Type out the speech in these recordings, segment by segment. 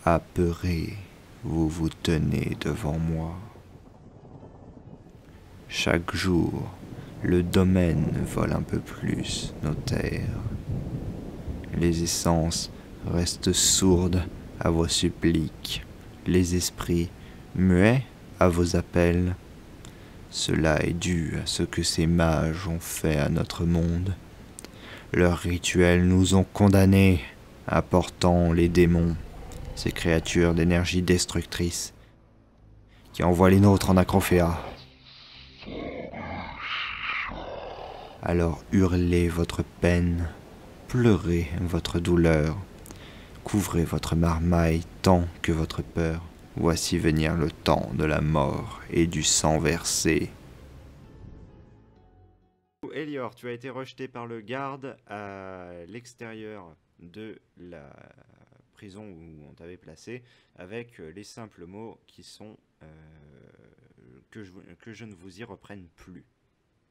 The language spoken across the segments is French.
Apeuré, vous vous tenez devant moi. Chaque jour, le domaine vole un peu plus nos terres. Les essences restent sourdes à vos suppliques, les esprits muets à vos appels. Cela est dû à ce que ces mages ont fait à notre monde. Leurs rituels nous ont condamnés, apportant les démons, ces créatures d'énergie destructrice, qui envoient les nôtres en acrophéa. Alors hurlez votre peine, pleurez votre douleur, couvrez votre marmaille tant que votre peur. Voici venir le temps de la mort et du sang versé. Elior, tu as été rejeté par le garde à l'extérieur de la prison où on t'avait placé, avec les simples mots qui sont que je ne vous y reprenne plus.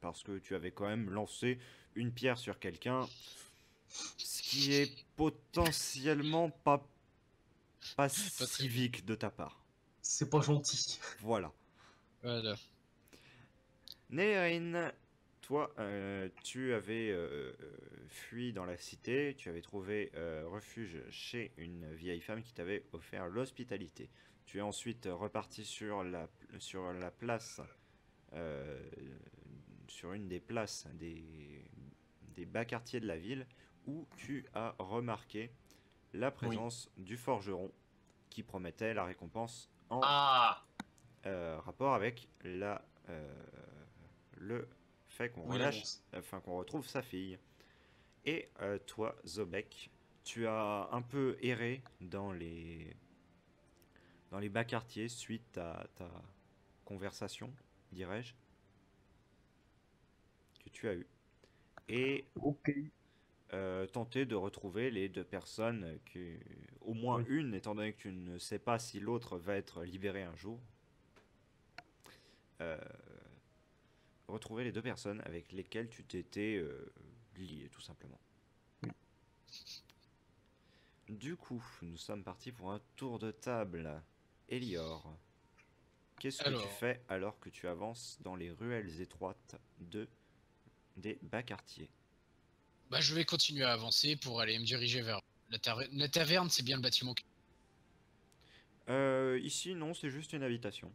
Parce que tu avais quand même lancé une pierre sur quelqu'un, ce qui est potentiellement pas Pas très bien. civique de ta part. C'est pas gentil. Voilà. Voilà. Nérin, toi, tu avais fui dans la cité, tu avais trouvé refuge chez une vieille femme qui t'avait offert l'hospitalité. Tu es ensuite reparti sur la place, euh, sur une des places des bas quartiers de la ville, où tu as remarqué la Oui. présence du forgeron qui promettait la récompense en Ah rapport avec le fait qu'on oui, relâche, l'annonce. enfin qu'on retrouve sa fille. Et toi, Zobek, tu as un peu erré dans les bas quartiers suite à ta conversation, dirais-je, que tu as eue. Et Ok. tenter de retrouver les deux personnes, au moins Oui. une, étant donné que tu ne sais pas si l'autre va être libérée un jour. Euh, retrouver les deux personnes avec lesquelles tu t'étais lié, tout simplement. Du coup, nous sommes partis pour un tour de table. Elior, qu'est-ce que tu Alors, fais alors que tu avances dans les ruelles étroites des bas quartiers? bah, je vais continuer à avancer pour aller me diriger vers la taverne, c'est bien le bâtiment. Ici, non, c'est juste une habitation.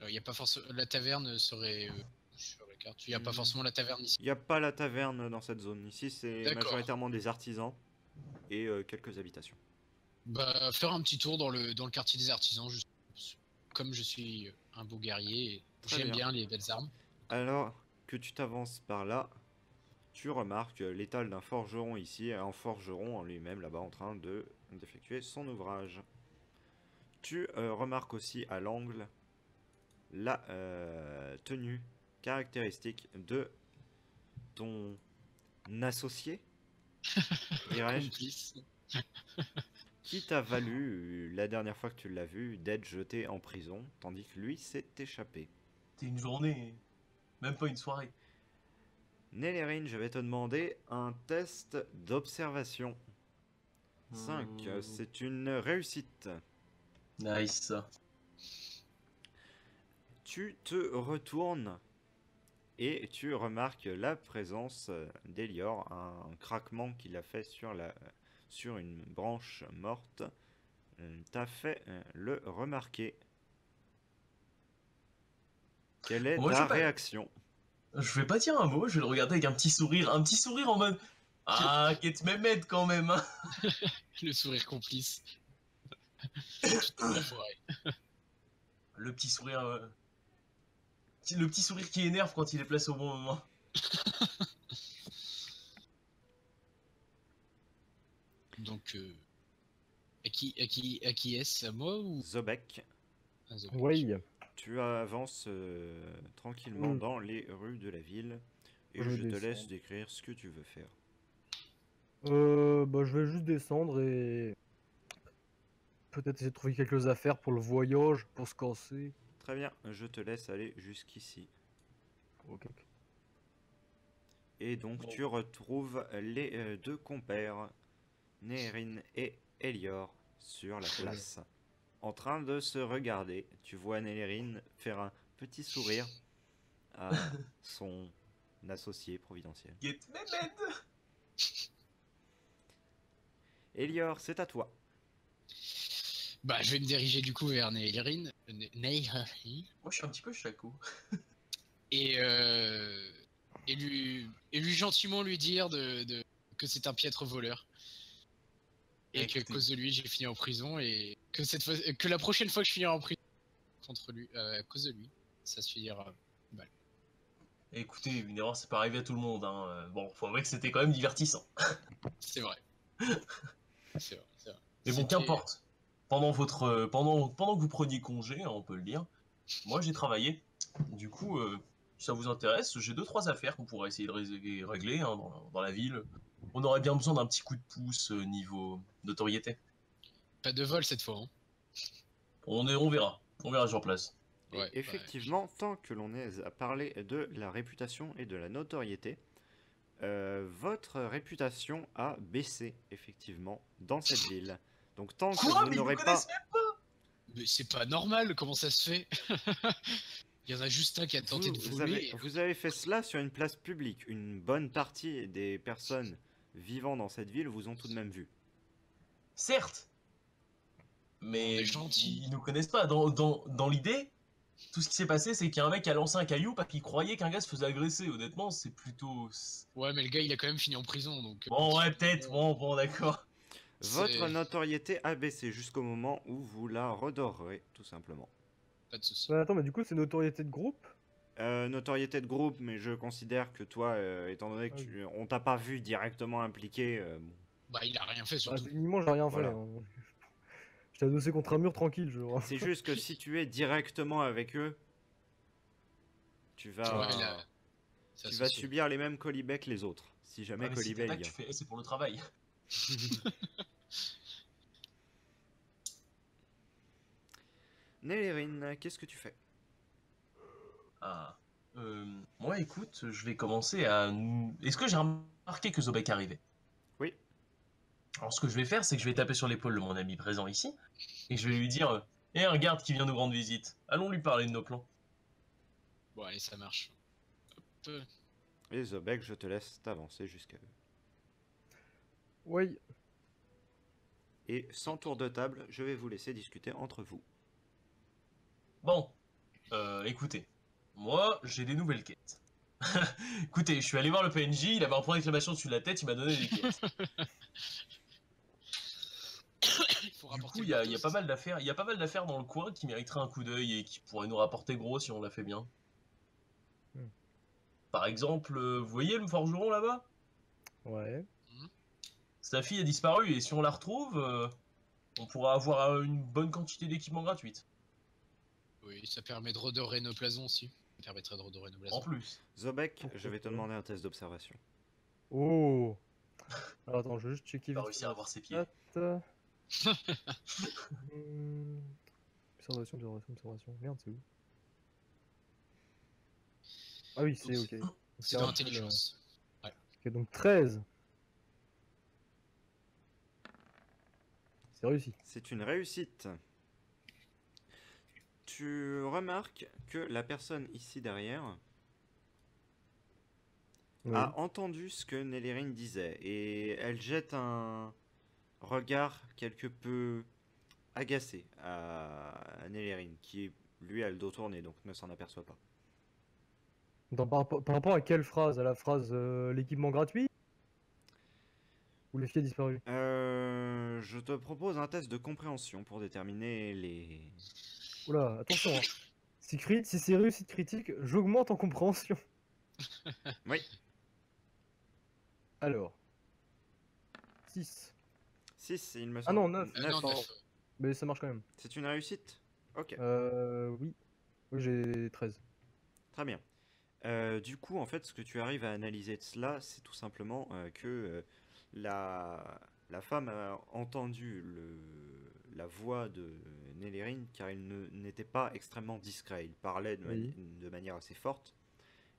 Y a pas forcément la taverne serait sur la carte. Il y a pas Hmm. forcément la taverne ici. Il n'y a pas la taverne dans cette zone. Ici, c'est D'accord. majoritairement des artisans et quelques habitations. Bah, faire un petit tour dans le quartier des artisans, juste comme je suis un beau guerrier, et Très j'aime bien. bien les belles armes. Alors que tu t'avances par là, tu remarques l'étal d'un forgeron ici, un forgeron en lui-même là-bas en train d'effectuer son ouvrage. Tu remarques aussi à l'angle la tenue caractéristique de ton associé, dirais-je, Complice. qui t'a valu, la dernière fois que tu l'as vu, d'être jeté en prison, tandis que lui s'est échappé. C'était une journée, même pas une soirée. Nélérin, je vais te demander un test d'observation. 5, Hmm, c'est une réussite. nice. Tu te retournes et tu remarques la présence d'Elior, un craquement qu'il a fait sur une branche morte. T'as fait le remarquer. Quelle est Moi, je ta vais pas, réaction? je vais pas dire un mot, je vais le regarder avec un petit sourire en mode ah, qu'est-ce que m'aide quand même, hein. Le sourire complice. Tu t'es bien foiré. Le petit sourire, le petit sourire qui énerve quand il est placé au bon moment. Donc, à qui est-ce? À moi ou Zobek, à Zobek? Oui. tu avances tranquillement Hmm. dans les rues de la ville et Je vais je te laisse descendre. décrire ce que tu veux faire. Bah, je vais juste descendre et peut-être essayer de trouver quelques affaires pour le voyage, pour se casser. Très bien, je te laisse aller jusqu'ici. Ok. Ok. Et donc Bon, tu retrouves les deux compères, Nérin et Elior, sur la place, en train de se regarder. Tu vois Nélérine faire un petit sourire à son associé providentiel. Get Mehmed. Elior, c'est à toi. Bah, je vais me diriger du coup vers Neyrin. Neyrin. Moi, je suis un petit peu chaco. Et, lui gentiment lui dire que c'est un piètre voleur. Et que à Écoutez. cause de lui, j'ai fini en prison. Et que la prochaine fois que je finirai en prison contre lui, à cause de lui, ça se finira mal. Écoutez, une erreur, c'est pas arrivé à tout le monde. Hein. Bon, faut avouer que c'était quand même divertissant. C'est vrai. C'est vrai. Mais bon, C'était- qu'importe. Pendant que vous preniez congé, hein, on peut le dire, moi j'ai travaillé. Du coup, si ça vous intéresse, j'ai 2-3 affaires qu'on pourrait essayer de régler hein, dans la ville. On aurait bien besoin d'un petit coup de pouce niveau notoriété. Pas de vol cette fois. Hein. On verra. On verra sur place. Et Ouais, effectivement, tant que l'on est à parler de la réputation et de la notoriété, votre réputation a baissé, effectivement, dans cette ville. Donc tant que Quoi? vous Mais ils nous n'aurez pas... connaissent même. Mais c'est pas normal, comment ça se fait? Il y en a juste un qui a tenté de voler. Vous avez fait cela sur une place publique. Une bonne partie des personnes vivant dans cette ville vous ont tout de même vu. Certes. On Mais est gentil. ils nous connaissent pas. Dans l'idée, tout ce qui s'est passé, c'est qu'il y a un mec qui a lancé un caillou parce qu'il croyait qu'un gars se faisait agresser. Honnêtement, c'est plutôt... Ouais, mais le gars il a quand même fini en prison donc. Bon, ouais, peut-être. Bon, d'accord. C'est- Votre notoriété a baissé jusqu'au moment où vous la redorerez, tout simplement. Pas de soucis. Bah, attends, mais du coup, c'est notoriété de groupe? Notoriété de groupe, mais je considère que toi, étant donné que on t'a pas vu directement impliqué, bon. Bah, il a rien fait Bah, surtout. techniquement, j'ai rien Voilà. fait. Hein. J'étais adossé contre un mur tranquille, genre. C'est juste que si tu es directement avec eux, tu vas, Ouais, là, ça, tu c'est vas sûr. subir les mêmes colibets que les autres. Si jamais Ah, mais si colibet il t'attaques, y a. tu fais, c'est pour le travail. Nélérine, qu'est-ce que tu fais? Ah. Moi, écoute, je vais commencer à... Est-ce que j'ai remarqué que Zobek arrivait? Oui. Alors, ce que je vais faire, c'est que je vais taper sur l'épaule de mon ami présent ici, et je vais lui dire, Eh, un garde qui vient nous rendre visite. Allons lui parler de nos plans. Bon, allez, ça marche. Hop. Et Zobek, je te laisse t'avancer jusqu'à eux. Oui. Et sans tour de table, je vais vous laisser discuter entre vous. Bon, écoutez, moi, j'ai des nouvelles quêtes. Écoutez, je suis allé voir le PNJ, il avait un point d'exclamation dessus de la tête, il m'a donné des quêtes. Il faut Du rapporter coup, le il y a matos. pas mal d'affaires dans le coin qui mériteraient un coup d'œil et qui pourraient nous rapporter gros si on la fait bien. Hmm. Par exemple, vous voyez le forgeron là-bas? Ouais. Sa fille a disparu et si on la retrouve, on pourra avoir une bonne quantité d'équipements gratuite. Oui, ça permet de redorer nos blasons aussi. Ça permettrait de redorer nos blasons. En plus. Zobek, Pourquoi je vais te pas demander un test d'observation. Oh. Alors attends, je vais juste checker Il va vite réussir à fait voir ses pieds. la stat. Observation, observation. Merde, c'est où? Ah oui, c'est ok. C'est dans l'intelligence. Ok, donc 13. C'est réussi. C'est une réussite. Tu remarques que la personne ici derrière Oui. a entendu ce que Nélérine disait et elle jette un regard quelque peu agacé à Nélérine qui lui a le dos tourné donc ne s'en aperçoit pas. Par rapport à quelle phrase? À la phrase l'équipement gratuit? Ou les filles disparues? Je te propose un test de compréhension pour déterminer les... Oula, attention. Hein. Si c'est réussite critique, j'augmente en compréhension. Oui. Alors. 6. 6, il me Ah semble. non, 9. Non, pardon. 9. Mais ça marche quand même. C'est une réussite? Ok, Oui. Oui, j'ai 13. très bien. Du coup, en fait, ce que tu arrives à analyser de cela, c'est tout simplement que la femme a entendu la voix de Nélérine car il n'était pas extrêmement discret. Il parlait Oui. de manière assez forte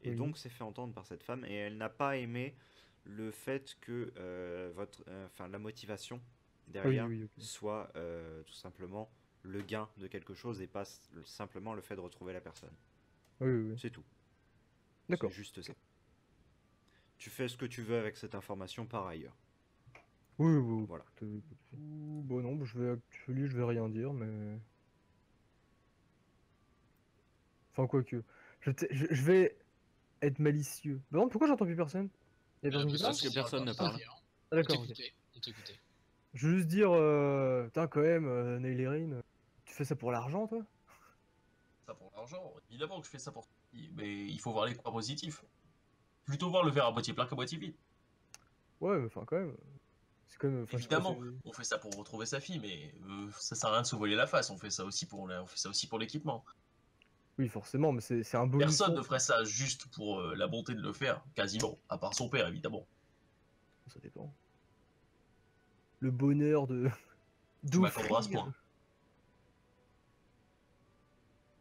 et Oui. donc s'est fait entendre par cette femme et elle n'a pas aimé le fait que enfin, la motivation derrière oui, ok. soit tout simplement le gain de quelque chose et pas simplement le fait de retrouver la personne. Oui, oui, oui. C'est tout. D'accord. C'est juste ça. Tu fais ce que tu veux avec cette information par ailleurs. Oui, oui, oui. Voilà. Bon, non, je vais rien dire, mais. Enfin, quoique. Je vais être malicieux. Par contre, pourquoi j'entends plus personne? Y'a personne qui parle? Parce que personne ne parle. Ah, On d'accord, ok. t'écoutait, on t'écoutait. Je veux juste dire, putain, quand même, Nailerine, tu fais ça pour l'argent, toi? Ça pour l'argent, évidemment que je fais ça pour ça. Mais il faut voir les points positifs. Plutôt voir le verre à moitié plein qu'à moitié vide. Ouais, mais enfin, quand même. C'est quand même. Enfin, je sais pas, Évidemment, on fait ça pour retrouver sa fille, mais ça sert à rien de se voiler la face. On fait ça aussi pour l'équipement. Oui, forcément, mais c'est un bonus. Personne ne ferait ça juste pour la bonté de le faire, quasiment, à part son père, évidemment. Ça dépend. Le bonheur de. Tu m'accorderas ce d'offrir. point.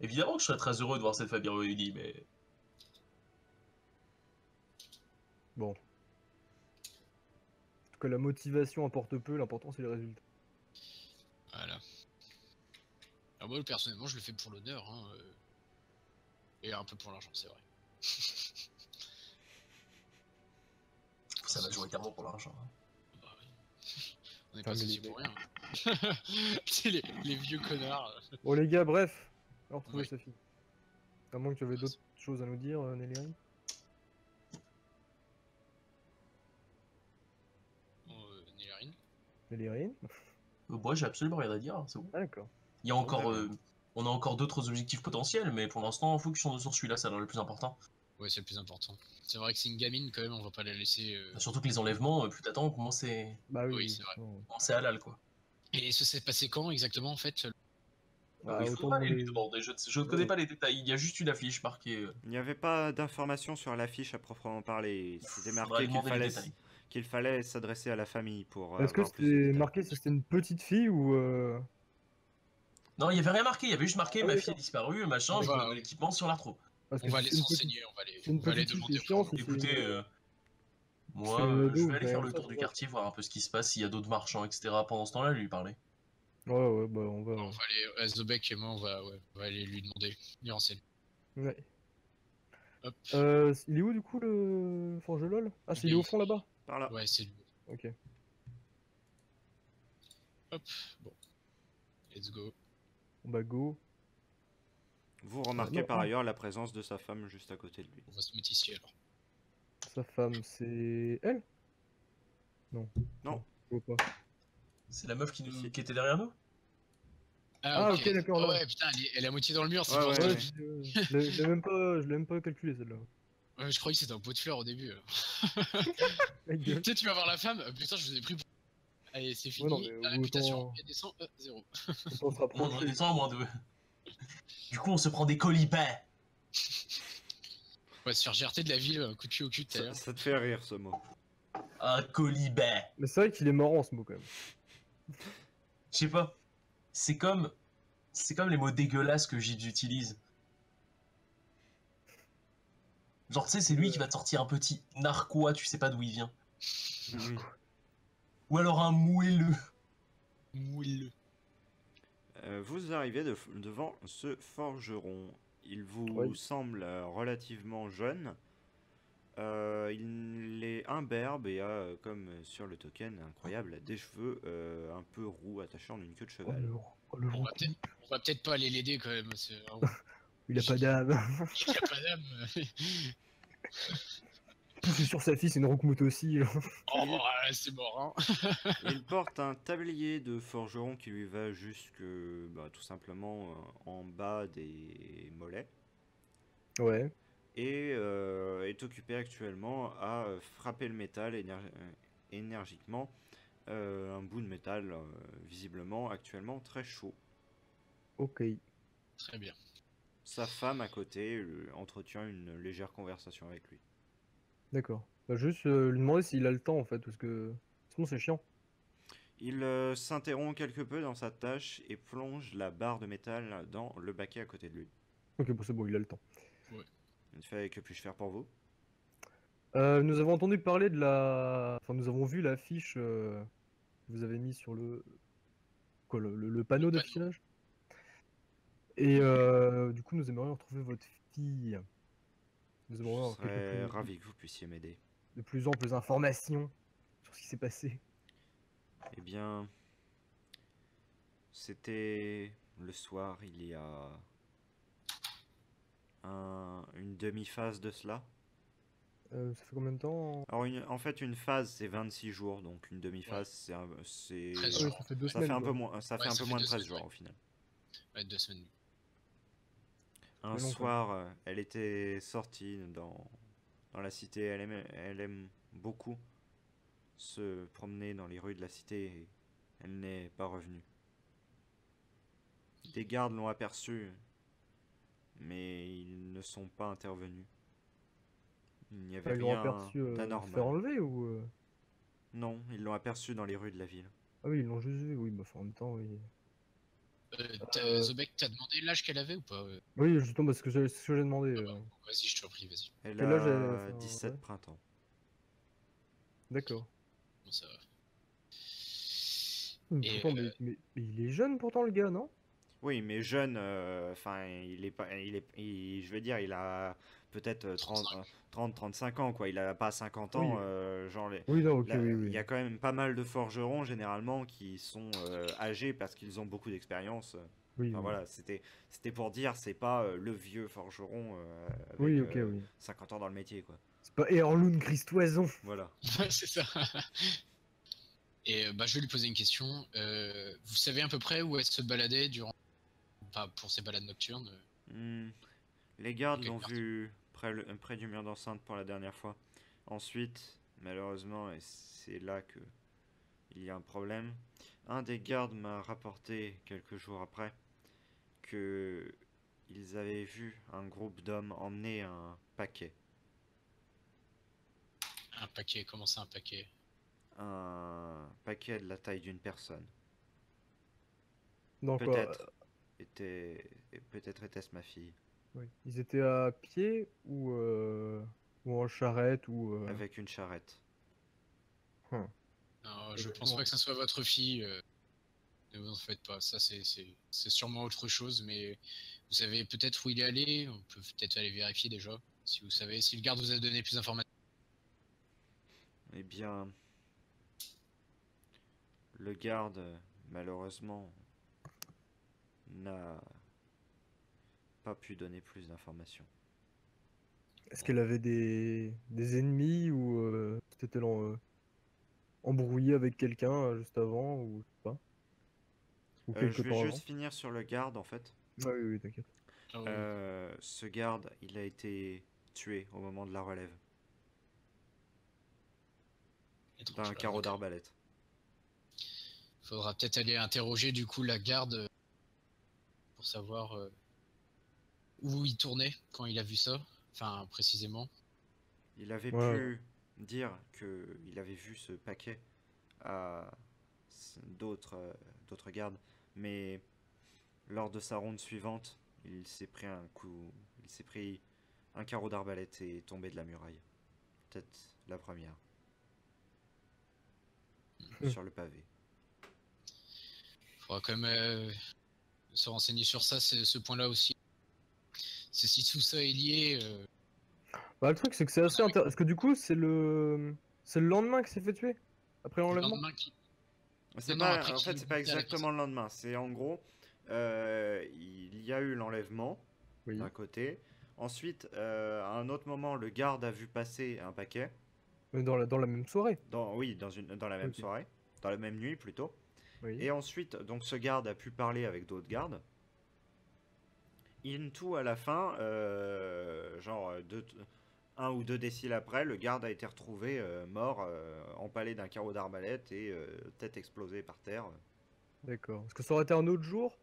Évidemment que je serais très heureux de voir cette famille réunie, mais Bon. En tout cas, la motivation importe peu, l'important c'est le résultat. Voilà. Alors moi, personnellement, je le fais pour l'honneur, hein, et un peu pour l'argent, c'est vrai. ça majoritairement pour l'argent. Hein. Bah oui. On n'est Enfin, pas mais associés les pour rien. C'est les vieux connards. Bon, les gars, bref, on va retrouver Oui. sa fille. À moins que tu avais d'autres choses à nous dire, Nelly. Nélérine. Nelly. Moi, j'ai absolument rien à dire, hein, c'est bon. Ah, d'accord. Il y a Bon, encore, d'accord. on a encore d'autres objectifs potentiels, mais pour l'instant, focus sur celui-là, ça a l'air le plus important. Ouais, c'est le plus important. C'est vrai que c'est une gamine quand même, on va pas la laisser. Surtout que les enlèvements, plus t'attends, moins c'est Bah oui, Oui, oui, c'est vrai. forcément. halal, quoi. Et ce s'est passé quand exactement en fait? Ah, Il autant faudra aller lui demander. demander, je ne connais pas les détails, il y a juste une affiche marquée. Il n'y avait pas d'informations sur l'affiche à proprement parler. C'était Faudra marqué lui demander les détails. qu'il fallait s'adresser à la famille pour Est-ce que avoir plus de c'était détails. marqué si c'était une petite fille ou. Non, il y avait rien marqué, il y avait juste marqué Ah, ma oui, fille est d'accord. disparue, machin, On je veux va, de l'équipement sur la troupe. Parce on que va si aller c'est une petite, s'enseigner, c'est une on va aller petite fille, c'est demander chiant. auprès Si de c'est une. Écoutez, c'est moi, une ado, je ou vais aller quand faire même le ça, tour ça du va. quartier, voir un peu ce qui se passe, s'il y a d'autres marchands, etc. Pendant ce temps-là, lui parler. Ouais, ouais, bah on va. On va aller, Zobek et moi, on va aller lui demander, lui renseigner. Ouais. Hop, Il est où du coup le Forge LOL? Ah, il est au fond là-bas? Par là. ouais, c'est lui. Ok. Hop, bon, let's go. Bon bah go. Vous remarquez non, par ailleurs la présence de sa femme juste à côté de lui. On va se mettre ici alors. Sa femme, c'est elle? Non. Non. Je vois pas. C'est la meuf qui Si. était derrière nous? Ah, ok, d'accord, Ah là. ouais, putain, elle est à moitié dans le mur, c'est Ouais, pour ouais, ça. ouais. Je l'ai même pas calculé celle-là. Je croyais que c'était un pot de fleurs au début. La gueule. Tu sais, tu vas voir la femme, putain, je vous ai pris pour... Allez, c'est fini, Ouais, non, mais la réputation, autant, elle descend, 0. autant se Au moins de rapprocher. redescendre, au moins de. Du coup, on se prend des colibets. On va se faire GRT de la ville, un coup de pied au cul tout à l'heure. Ça te fait rire ce mot. Un colibet. Mais c'est vrai qu'il est marrant ce mot quand même. Je sais pas. C'est comme les mots dégueulasses que j'utilise. Genre, tu sais, c'est lui qui va te sortir un petit narquois, tu sais pas d'où il vient. Oui. Ou alors un moelleux. Moelleux. Vous arrivez devant ce forgeron. Il vous Ouais. semble relativement jeune. Il est imberbe et a, comme sur le token, incroyable, des cheveux un peu roux attachés en une queue de Oh, cheval. le On va rouquin. peut-être pas aller l'aider quand même. Il a pas d'âme. Il a pas d'âme. Pousser sur sa fille, c'est une roukmout aussi. Oh, ouais, c'est mort, hein. Il porte un tablier de forgeron qui lui va jusque, tout simplement en bas des mollets. Ouais. Et est occupé actuellement à frapper le métal énergiquement. Un bout de métal visiblement actuellement très chaud. Ok. Très bien. Sa femme à côté entretient une légère conversation avec lui. D'accord. Bah, juste lui demander s'il a le temps en fait, parce que sinon c'est chiant. Il s'interrompt quelque peu dans sa tâche et plonge la barre de métal dans le baquet à côté de lui. Ok, bon, c'est bon, il a le temps. Il fait: que puis-je faire pour vous? Nous avons entendu parler de la. Enfin, nous avons vu l'affiche vous avez mis sur le, quoi, le panneau panneau. d'affichage. Et du coup, nous aimerions retrouver votre fille. Nous aimerions Je avoir serais ravi que vous puissiez m'aider. de plus amples informations sur ce qui s'est passé. Eh bien, c'était le soir, il y a une demi-phase de cela. Ça fait combien de temps? Alors, en fait, une phase, c'est 26 jours, donc une demi-phase, c'est... 13 Ah oui, jours. ça fait 2 Ça fait semaines. un peu quoi. moins, ça fait Ouais, un ça peu fait moins de 2 13 semaines, jours ouais. au final. Ouais, 2 semaines. Un Mais non, soir, elle était sortie dans la cité. Elle aime beaucoup se promener dans les rues de la cité et elle n'est pas revenue. Des gardes l'ont aperçue, mais ils ne sont pas intervenus. Il n'y avait Ils l'ont rien aperçu se faire d'anormal. enlever ou Non, ils l'ont aperçue dans les rues de la ville. Ah oui, ils l'ont juste vu, oui, bah, en même temps, oui. Zobek, t'as demandé l'âge qu'elle avait ou pas? Oui, justement, parce que c'est ce que j'ai demandé. Vas-y, je t'en prie, vas-y. Elle Quel âge a enfin, 17 ouais. printemps. D'accord. Bon, ça va. Et, Pourtant, mais il est jeune pourtant, le gars, non? Oui, mais jeune, enfin, il est pas, je veux dire, il a peut-être 30-35 ans, quoi. Il a pas 50 Oui. ans, genre, Oui, non, ok, là, oui, il oui. y a quand même pas mal de forgerons, généralement, qui sont âgés parce qu'ils ont beaucoup d'expérience. Oui, Enfin, oui. voilà, c'était pour dire, c'est pas le vieux forgeron Oui, avec ok, oui. 50 ans dans le métier, quoi. C'est pas Heirloom Christoison. Voilà. ouais, c'est ça. Et bah, je vais lui poser une question. Vous savez à peu près où elle se baladait durant, enfin, pour ses balades nocturnes? Hmm, les gardes Quelle l'ont carte? vu près du mur d'enceinte pour la dernière fois. Ensuite, malheureusement, et c'est là que il y a un problème, un des gardes m'a rapporté quelques jours après que ils avaient vu un groupe d'hommes emmener un paquet. Un paquet, comment ça un paquet? Un paquet de la taille d'une personne. Donc, Peut-être était, peut-être était-ce ma fille, oui. Ils étaient à pied ou en charrette ou. avec une charrette. Hum. Non, je pense Effectivement. pas que ça soit votre fille. Ne vous en faites pas. Ça, c'est sûrement autre chose. Mais vous savez peut-être où il est allé. On peut peut-être aller vérifier déjà. Si vous savez, si le garde vous a donné plus d'informations. Eh bien, le garde, malheureusement, n'a pas pu donner plus d'informations. Est-ce qu'elle avait des ennemis ou c'était embrouillé avec quelqu'un juste avant ou je sais pas. Ou Je quelque vais temps avant. juste finir sur le garde en fait. Ah oui, oui, t'inquiète. Ah ouais. Ce garde, il a été tué au moment de la relève Étrange, d'un là. carreau Ok. d'arbalète. Faudra peut-être aller interroger du coup la garde pour savoir où il tournait quand il a vu ça. Enfin, précisément. Il avait Ouais. pu dire que il avait vu ce paquet à d'autres gardes, mais lors de sa ronde suivante, il s'est pris il s'est pris un carreau d'arbalète et est tombé de la muraille. Peut-être la première. Sur le pavé. Faudra quand même se renseigner sur ça, ce point-là aussi. C'est si tout ça est lié. Bah, le truc, c'est que c'est assez intéressant. Parce que du coup, c'est le lendemain qu'il s'est fait tuer? Après Le l'enlèvement? lendemain qui. C'est Non, après pas, en qu'il fait, ait c'est pas buté à la exactement le lendemain. C'est en gros, il y a eu l'enlèvement Oui. d'un côté. Ensuite, à un autre moment, le garde a vu passer un paquet. Mais dans la même soirée. Oui, dans la même Ok. soirée, dans la même nuit plutôt. Oui. Et ensuite, donc ce garde a pu parler avec d'autres gardes. In tout, à la fin, genre un ou deux déciles après, le garde a été retrouvé mort, empalé d'un carreau d'arbalète et tête explosée par terre. D'accord. Parce que ça aurait été un autre jour,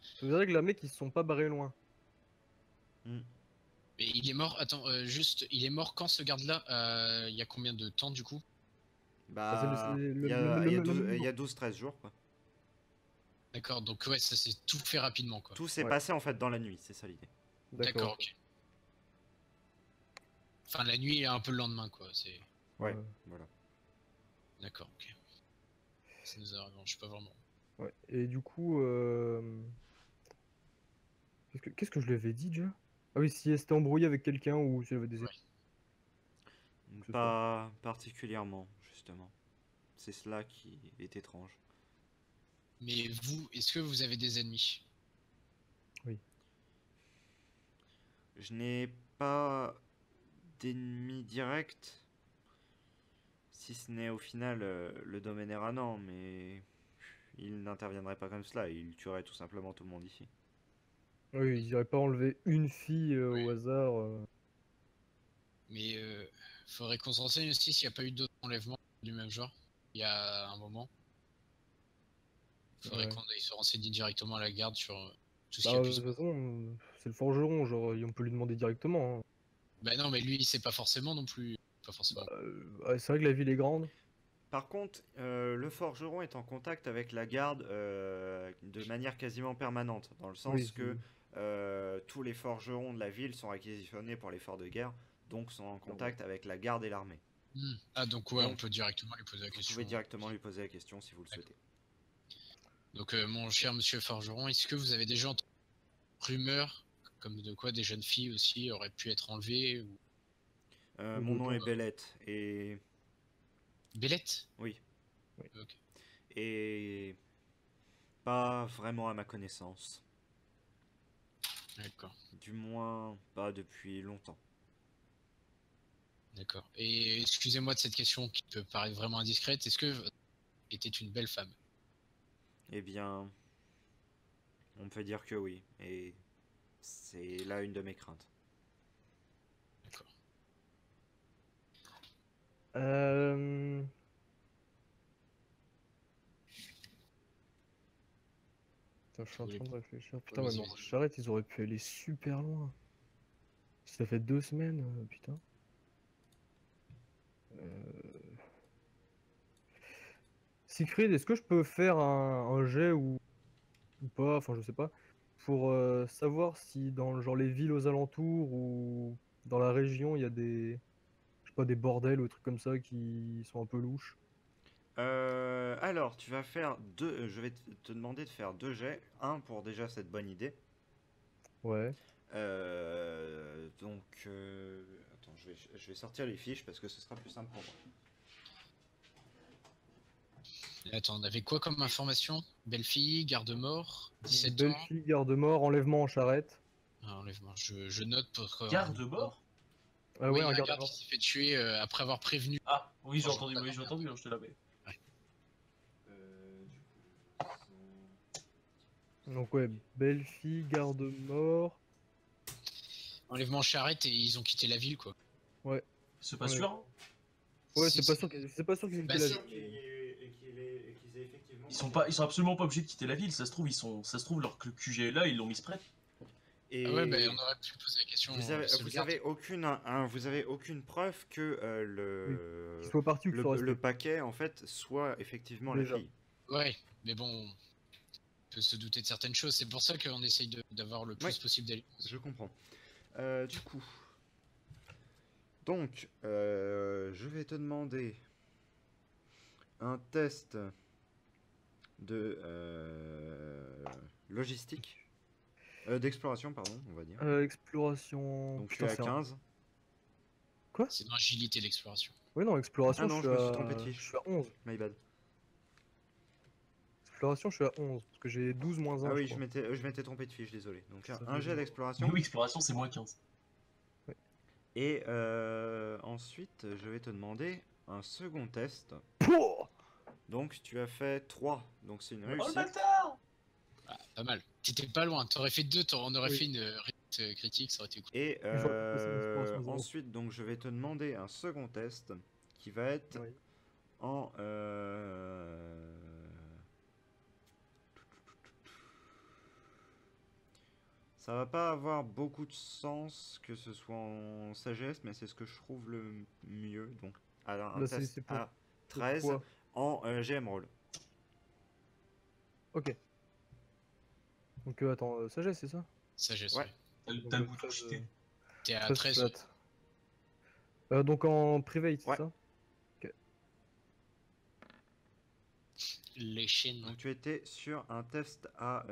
ça veut dire que les mecs ils se sont pas barrés loin. Hmm. Mais il est mort. Attends, juste, il est mort quand ce garde-là? Il y a combien de temps du coup? Bah, c'est Bah, le, il y a 12-13 jours, quoi. D'accord, donc ouais, ça s'est tout fait rapidement quoi. Tout s'est Ouais. passé en fait dans la nuit, c'est ça l'idée. D'accord, ok. Enfin, la nuit et un peu le lendemain quoi. C'est. Ouais, Ouais. voilà. D'accord, ok. Ça nous arrange pas vraiment. Ouais. Et du coup, qu'est-ce que je lui avais dit déjà? Ah oui, si elle s'était embrouillée avec quelqu'un ou si elle avait des Ouais. que ce Pas particulièrement, justement. C'est cela qui est étrange. Mais vous, est-ce que vous avez des ennemis? Oui. Je n'ai pas d'ennemi direct, si ce n'est au final le domaine Eranan, mais il n'interviendrait pas comme cela, il tuerait tout simplement tout le monde ici. Oui, ils n'iraient pas enlever une fille au Ouais. hasard. Mais faudrait qu'on se renseigne aussi s'il n'y a pas eu d'autres enlèvements du même genre il y a un moment. Faudrait Ouais. qu'on aille se renseigner directement à la garde sur tout ce qui Bah, a de pu se toute passer. façon, c'est le forgeron, genre, on peut lui demander directement, hein. Bah non, mais lui, il sait pas forcément non plus. Pas forcément. Ouais, c'est vrai que la ville est grande. Par contre, le forgeron est en contact avec la garde de manière quasiment permanente, dans le Oui, sens que tous les forgerons de la ville sont réquisitionnés pour l'effort de guerre, donc sont en contact avec la garde et l'armée. Ah, donc ouais, on Donc, peut directement lui poser la vous question. pouvez directement lui poser la question si vous le D'accord. souhaitez. Donc, mon cher monsieur Forgeron, est-ce que vous avez déjà entendu rumeurs comme de quoi des jeunes filles aussi auraient pu être enlevées ou... Mon nom est d'autant. Bellette, et Bellette? oui, Ok. et pas vraiment à ma connaissance, D'accord. du moins pas depuis longtemps. D'accord. Et excusez-moi de cette question qui peut paraître vraiment indiscrète. Est-ce que votre était une belle femme? Eh bien, on me fait dire que oui, et c'est là une de mes craintes. D'accord. Euh... Putain, je suis Vous en voulez- train de réfléchir. Putain, Ouais, ouais, vas-y, mais en vas-y. charrette, ils auraient pu aller super loin. Ça fait 2 semaines, putain. Euh, Siegfried, est-ce que je peux faire un jet ou pas, enfin je sais pas, pour savoir si dans genre les villes aux alentours ou dans la région il y a des, je sais pas, des bordels ou des trucs comme ça qui sont un peu louches. Alors, tu vas faire deux. Je vais te demander de faire deux jets. Un pour déjà cette bonne idée. Ouais. Attends, je vais sortir les fiches parce que ce sera plus simple pour moi. Attends, on avait quoi comme information? Belle fille, garde-mort, 17 Belle ans. fille, garde-mort, enlèvement en charrette. Ah, enlèvement. Je note pour que. Garde-bord? Ah Oui, ouais, il y un a un garde qui garde-mort. s'est fait tuer après avoir prévenu. Ah, oui, j'ai Franchement, entendu, oui, j'ai entendu, hein, je te l'avais. Ouais. Donc ouais, belle fille, garde-mort. Enlèvement en charrette et ils ont quitté la ville, quoi. Ouais. C'est pas Ouais. sûr, hein. Ouais, Si, c'est pas sûr qu'ils aient Bah, quitté la si. ville. Ils sont absolument pas obligés de quitter la ville, ça se trouve, ça se trouve, leur QG est là, ils l'ont mis prêt. Ah ouais, bah, Et on aurait pu poser la question vous au avez, vous sauvegarde. avez aucune preuve que Oui. Qu'ils soient partis ou qu'ils soient le restés. paquet en fait soit effectivement la Déjà. fille. Ouais, mais bon, on peut se douter de certaines choses. C'est pour ça qu'on essaye d'avoir le plus Ouais. possible d'éléments. Je comprends. Du coup, donc, je vais te demander un test de logistique, d'exploration, pardon, on va dire. Exploration. Donc tu Putain, es à c'est un. 15. Quoi? C'est dans agilité l'exploration. Oui, non, Ah exploration, non, je me suis trompé de fiche. je suis à 11. My bad. Exploration, je suis à 11. Parce que j'ai 12 moins 1, Ah je oui, crois. je m'étais trompé de fiche, désolé. Donc Ça un fait jet zéro. d'exploration. Oui, exploration, c'est moins 15. Ouais. Et ensuite, je vais te demander un second test. Pouah. Donc tu as fait 3. Donc c'est une Oh le réussite. bâtard! Ah, pas mal. T'étais pas loin. T'aurais fait 2, on aurait Oui. fait une réussite critique, ça aurait été cool. Et J'aurais pu passer l'exploration à 0. ensuite, donc, je vais te demander un second test qui va être Oui. en. Ça va pas avoir beaucoup de sens que ce soit en sagesse, mais c'est ce que je trouve le mieux. Donc, alors un Bah, test c'est pour à 13 quoi? en GM roll. Ok. Donc attends, sagesse, c'est ça? Sagesse, Ouais. ouais. T'as le Donc, bouton cheaté. T'es à 13 13. flat. Donc en private, c'est Ouais. ça? Ok. les chaînes. Donc tu étais sur un test à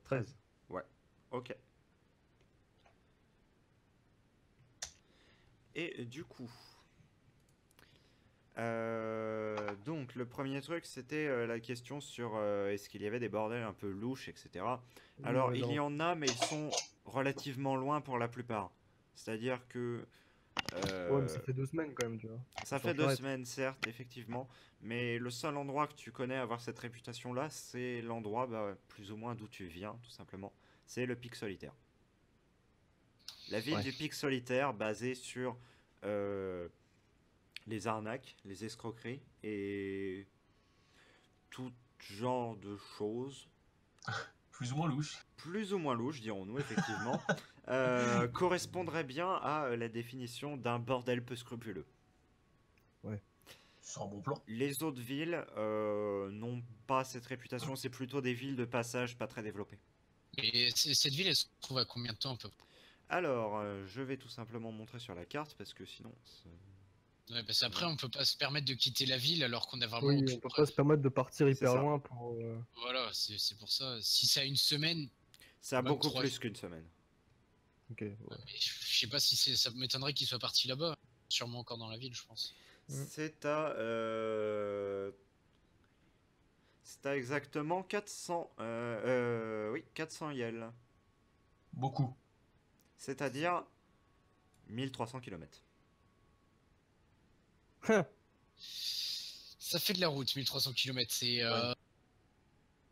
13. Ouais, ok. Et du coup, donc le premier truc c'était la question sur est-ce qu'il y avait des bordels un peu louches, etc. Oui, Alors dans les il y alentours. en a, mais ils sont relativement loin pour la plupart. C'est-à-dire que Ouais, mais ça fait 2 semaines quand même, tu vois. ça Sur fait 2 Charrette. semaines, certes, effectivement, mais le seul endroit que tu connais avoir cette réputation-là, c'est l'endroit, bah, plus ou moins d'où tu viens, tout simplement. C'est le Pic Solitaire. La ville Ouais. du Pic Solitaire, basée sur euh, les arnaques, les escroqueries et tout genre de choses, Plus ou moins louche. plus ou moins louches, dirons-nous, effectivement, correspondrait bien à la définition d'un bordel peu scrupuleux. C'est un bon plan. Les autres villes n'ont pas cette réputation, c'est plutôt des villes de passage pas très développées. Et cette ville, elle se trouve à combien de temps à peu près? Alors, je vais tout simplement montrer sur la carte parce que sinon. Ouais, parce qu'après, on peut pas se permettre de quitter la ville alors qu'on a vraiment Oui, on aucune peut pas preuve. se permettre de partir C'est hyper ça. loin pour. Voilà, c'est pour ça. Si ça a une semaine, Ça a Même beaucoup 3 plus jours. qu'une semaine. Ok, ouais. mais je sais pas si ça m'étonnerait qu'il soit parti là-bas. Sûrement encore dans la ville, je pense. Mm. C'est à exactement 400. Oui, 400 yel. Beaucoup. C'est-à-dire 1300 km. Ça fait de la route, 1300 km.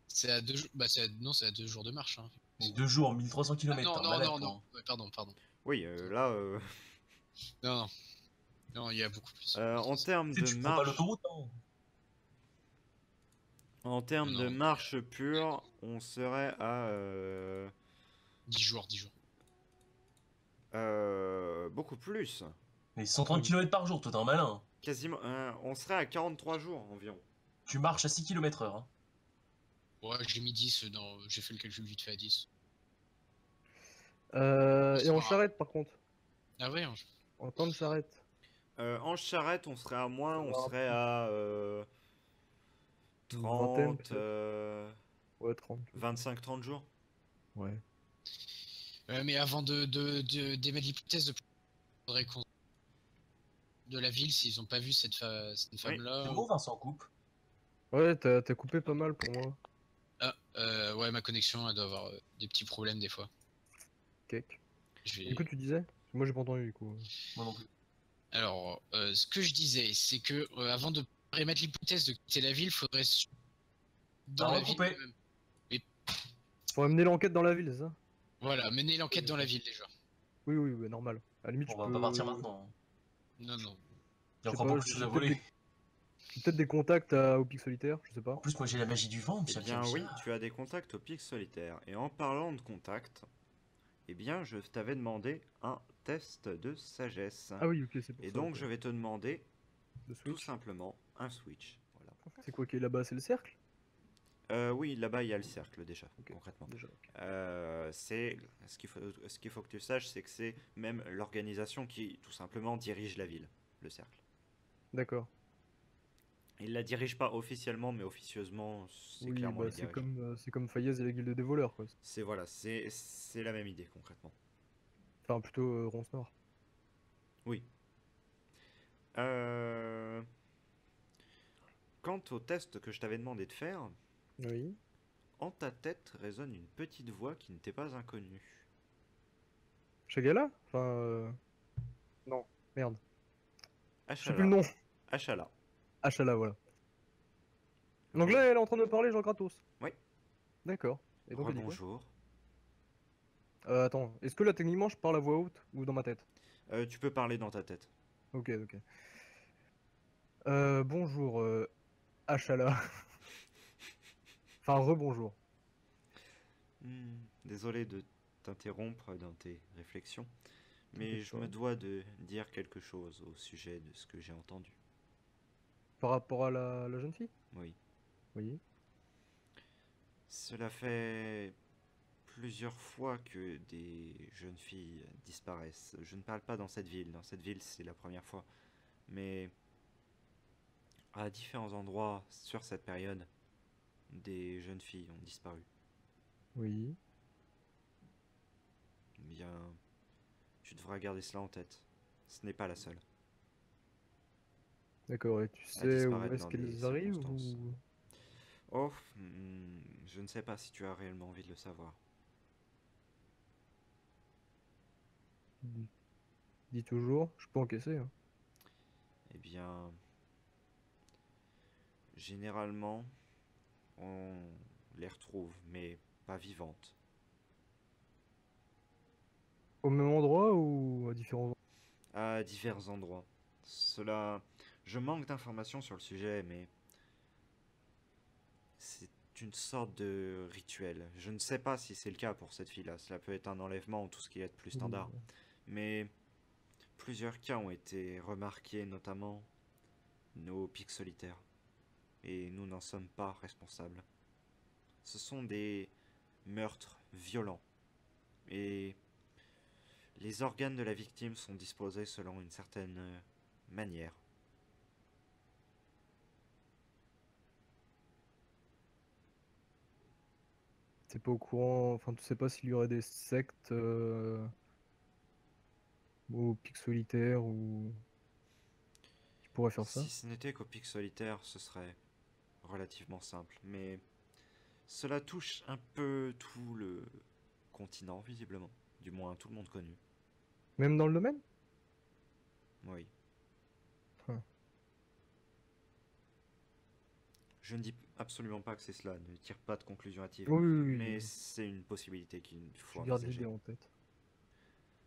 C'est à 2 jours. Bah, non, c'est à 2 jours de marche. Hein. Mais 2 jours, 1300 Ah, km, non, t'es un non, malade, non, toi, non. hein. Ouais, pardon. Oui, là, Non, non. Non, il y a beaucoup plus. en termes Tu sais, de tu prends pas marche, l'autoroute, hein. en termes de Non, marche pure, on serait à 10 jours, 10 jours. beaucoup plus. Mais 130 km par jour, toi, t'es un malin. Quasiment, on serait à 43 jours environ. Tu marches à 6 km/h. Hein. Ouais, j'ai mis 10 dans. J'ai fait le calcul vite fait à 10. Et en Histoire. charrette, par contre. Ah ouais, En temps de charrette. En charrette, on serait à moins, on Alors, serait à une vingtaine, 30, peut-être. Ouais, 30. 25-30 jours. Ouais. mais avant d'émettre l'hypothèse faudrait qu'on de la ville s'ils ont pas vu cette femme-là. C'est bon, Vincent Coupe. Ouais, t'as coupé pas mal pour moi. Ah, ouais, ma connexion, elle doit avoir des petits problèmes des fois. Cake. Je vais- Du coup, tu disais? Moi, j'ai pas entendu, du coup. Moi non plus. Alors, ce que je disais, c'est que avant de émettre l'hypothèse de quitter la ville, faudrait dans Ah, la ville recoupé. même. Faut mener l'enquête dans la ville, c'est ça? Voilà, mener l'enquête Oui, dans la ok. ville déjà. Oui, oui, ouais, normal. À la limite, On je va peux. pas partir maintenant. Hein. Non, non. Il y a Je sais encore pas, beaucoup de choses à peut-être voler. j'ai peut-être des contacts au Pic Solitaire, je sais En pas. plus, moi j'ai la magie du vent, Eh monsieur bien oui, Pierre. tu as des contacts au Pic Solitaire. Et en parlant de contacts, eh bien je t'avais demandé un test de sagesse. Ah oui, ok, c'est pour Et ça. donc ok. je vais te demander Le tout Switch. simplement un switch. Voilà. C'est quoi qui est là-bas? C'est le cercle? Oui, là-bas il y a le cercle déjà, Ok. concrètement. Déjà, ok. C'est ce qu'il faut que tu saches, c'est que c'est même l'organisation qui tout simplement dirige la ville, le cercle. D'accord. Il la dirige pas officiellement, mais officieusement, c'est Oui, clairement bah les dirigeants. c'est comme Fayez et la guilde des voleurs, quoi. C'est voilà, c'est la même idée concrètement. Enfin, plutôt Ronce-Nord. Oui. Euh... Quant au test que je t'avais demandé de faire, Oui. en ta tête résonne une petite voix qui ne t'est pas inconnue. Chagala? Enfin, non, merde. Je sais plus le Achala. nom. Achala. Achala, voilà. Donc là, elle est en train de me parler, Jean Kratos. Oui. D'accord. Et donc, elle dit quoi? Rebonjour. Attends, est-ce que là, techniquement, je parle à voix haute ou dans ma tête? Tu peux parler dans ta tête. Ok, ok. Bonjour, Achala. Enfin, rebonjour. Désolé de t'interrompre dans tes réflexions, mais T'inquiète je pas. me dois de dire quelque chose au sujet de ce que j'ai entendu. Par rapport à la jeune fille? Oui. Oui. Cela fait plusieurs fois que des jeunes filles disparaissent. Je ne parle pas dans cette ville. Dans cette ville, c'est la première fois. Mais à différents endroits sur cette période, des jeunes filles ont disparu. Oui. Eh bien, tu devras garder cela en tête. Ce n'est pas la seule. D'accord, et tu À sais où disparaître est-ce dans des qu'elles arrivent circonstances. ou... Oh, je ne sais pas si tu as réellement envie de le savoir. Dis toujours, je peux encaisser. Hein. Eh bien, généralement, on les retrouve, mais pas vivantes. Au même endroit ou à différents endroits? À divers endroits. Cela... Je manque d'informations sur le sujet, mais c'est une sorte de rituel. Je ne sais pas si c'est le cas pour cette fille-là. Cela peut être un enlèvement ou tout ce qui est de plus standard. Mais plusieurs cas ont été remarqués, notamment nos pics solitaires. Et nous n'en sommes pas responsables. Ce sont des meurtres violents. Et les organes de la victime sont disposés selon une certaine manière. T'es pas au courant, enfin tu sais pas s'il y aurait des sectes ou pics solitaires ou qui pourraient faire ça? Si ce n'était qu'au pic solitaire, ce serait relativement simple. Mais cela touche un peu tout le continent, visiblement. Du moins, tout le monde connu. Même dans le domaine? Oui. Hein. Je ne dis absolument pas que c'est cela, ne tire pas de conclusion hâtive. Oui, oui, oui, Mais oui. c'est une possibilité qu'il Je faut garde l'idée envisager. en tête.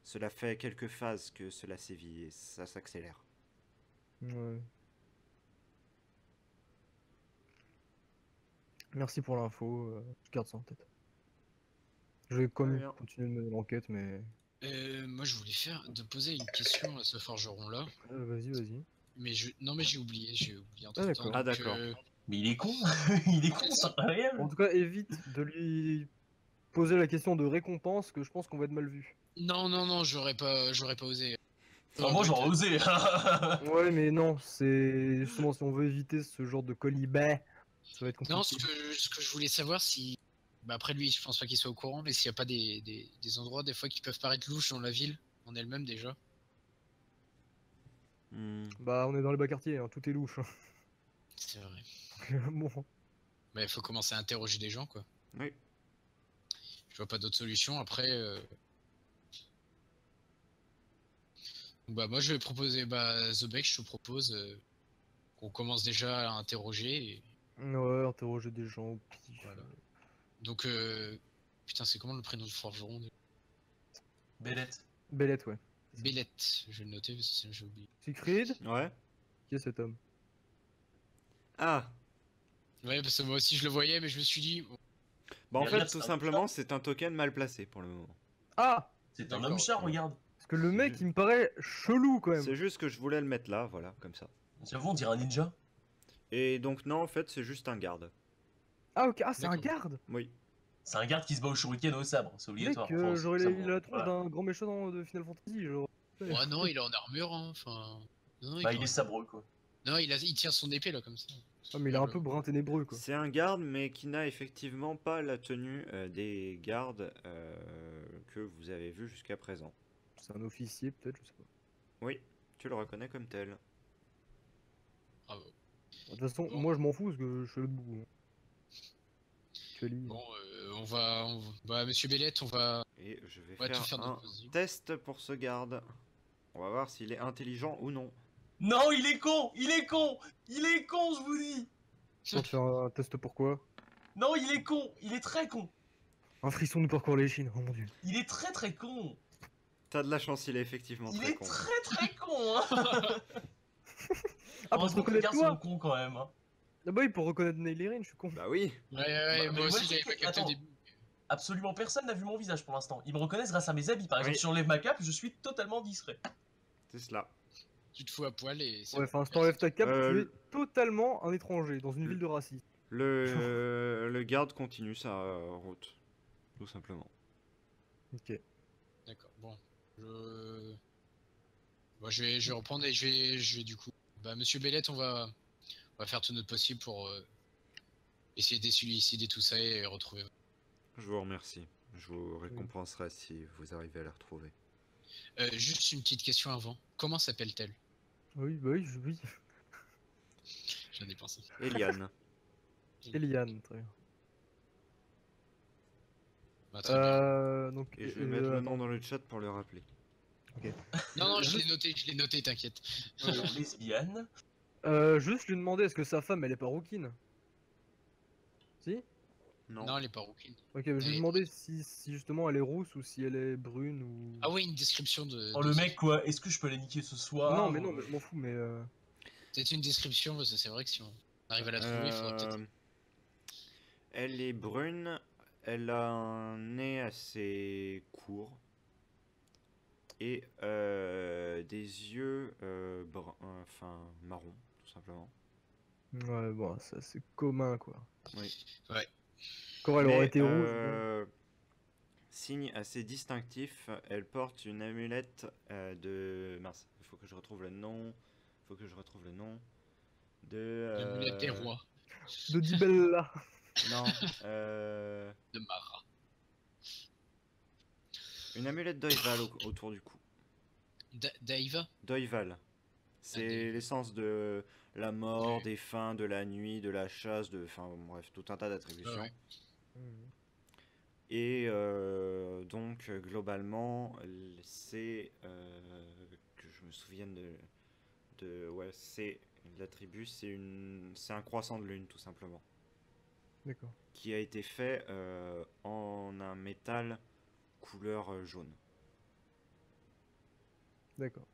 Cela fait quelques phases que cela sévit et ça s'accélère. Ouais. Merci pour l'info, je garde ça en tête. Je vais quand Très même bien. continuer de mener l'enquête, mais... Moi, je voulais de poser une question à ce forgeron-là. Vas-y, vas-y. Mais non, mais j'ai oublié Ah entre temps. d'accord. Ah d'accord. Mais il est con. Il est con, c'est En incroyable. tout cas, évite de lui poser la question de récompense, que je pense qu'on va être mal vu. Non, j'aurais pas osé. Enfin, moi, j'aurais osé. Ouais, mais non, c'est justement si on veut éviter ce genre de colibet, ça va être Non, compliqué. ce que je voulais savoir, si. Bah, après lui, je pense pas qu'il soit au courant, mais s'il n'y a pas des endroits, des fois, qui peuvent paraître louches dans la ville, en elle-même déjà. Hmm, Bah, on est dans les bas quartiers, hein, tout est louche. C'est vrai. Bon, Bah, il faut commencer à interroger des gens, quoi. Oui. Je vois pas d'autre solution. Après. Bah, moi, je vais proposer. Bah, Zobek, je te propose qu'on commence déjà à interroger. ouais, interroger des gens au pif. Voilà. Donc, putain, c'est comment le prénom du forgeron déjà? Bellette. Bellette, ouais. Bellette, je vais le noter parce que sinon j'ai oublié. Siegfried, Ouais. qui est cet homme? Ah. Ouais, parce que moi aussi je le voyais, mais je me suis dit. Bon, Bah en Mais fait, regarde, tout c'est un simplement, chat. c'est un token mal placé pour le moment. Ah! C'est un D'accord, homme chat, ouais. regarde. Parce que le C'est mec, juste- il me paraît chelou quand même. C'est juste que je voulais le mettre là, voilà, comme ça. J'avoue, on dirait un ninja. Et donc non, en fait, c'est juste un garde. Ah, ok, ah, c'est un D'accord. garde! Oui. C'est un garde qui se bat au shuriken au sabre, c'est Mec, obligatoire. Enfin, j'aurais ça, la tronche voilà. d'un grand méchant de Final Fantasy, genre. ouais, non, il est en armure, hein. Enfin. Non, Bah, il est paraît- sabreux, quoi. non, il tient son épée là, comme ça. Ah, mais il est un peu brun ténébreux, quoi. C'est un garde, mais qui n'a effectivement pas la tenue des gardes que vous avez vus jusqu'à présent. C'est un officier, peut-être, je sais pas. Oui, tu le reconnais comme tel. Bravo. De toute façon, Bon. moi, je m'en fous, parce que je suis là debout. Hein. Tu as dit. Bon, bah, monsieur Bellette, on va Et je vais On va tout faire faire un notre possible. test pour ce garde. On va voir s'il est intelligent ou non. Non, il est con. Il est con. Il est con, je vous dis. Pour te faire un test pourquoi? Non, il est con. Il est très con. Un frisson nous parcourt les chines, oh mon dieu. Il est très très con. T'as de la chance, il est effectivement Il très est con. très très con. Hein. Ah, pour te Heureusement que les reconnaître gars sont toi? cons quand même. Hein. Ah bah oui, pour reconnaître Nailerine, je suis con. Bah oui. Ouais, mais moi aussi moi, j'avais c'est pas que- capté au attends. début. Absolument personne n'a vu mon visage pour l'instant. Ils me reconnaissent grâce à mes habits. Par exemple, Oui. si j'enlève ma cape, je suis totalement discret. C'est cela. Tu te fous à poil et c'est Ouais, bon. enfin, si t'enlèves ta cape, tu Euh, es totalement un étranger dans une ville de racistes. Le garde continue sa route. Tout simplement. Ok. D'accord, bon. Je vais reprendre et je vais du coup. Bah, monsieur Bellette, on va faire tout notre possible essayez d'élucider tout ça et retrouver. Je vous remercie. Je vous récompenserai si vous arrivez à la retrouver. Juste une petite question avant. Comment s'appelle-t-elle? Oui, bah oui, oui. J'en ai pensé. Eliane. Eliane, très bien. Bah, très bien. Donc, Et je vais mettre le nom attends. dans le chat pour le rappeler. Non, je l'ai noté, t'inquiète. Lesbienne. Juste lui demander, est-ce que sa femme, elle est pas rouquine? Si? Non, elle est pas rouquine. Ok, bah, je lui Et- demandais si justement elle est rousse ou si elle est brune ou... Ah oui, une description de. Oh, le mec, quoi. Est-ce que je peux la niquer ce soir? Non, mais je m'en fous, mais... Peut-être une description, parce que c'est vrai que si on arrive à la trouver, il faudra peut-être. Elle est brune. Elle a un nez assez court. Et des yeux enfin marron, tout simplement. Ouais, bon, ça c'est commun, quoi. Oui. Ouais. Quand elle Mais, aurait été rouge, bon. signe assez distinctif, elle porte une amulette de... Mince, il faut que je retrouve le nom. De... L'amulette des rois De Dibella. Non. de Mara. Une amulette d'Oival autour du cou. Daïva? D'Oival. C'est Daïva. l'essence de la mort, des fins, de la nuit, de la chasse, enfin bref, tout un tas d'attributions. Ouais. Mhm. Et donc globalement, c'est que je me souvienne ouais, c'est l'attribut, c'est un croissant de lune tout simplement, D'accord. qui a été fait en un métal couleur jaune. D'accord.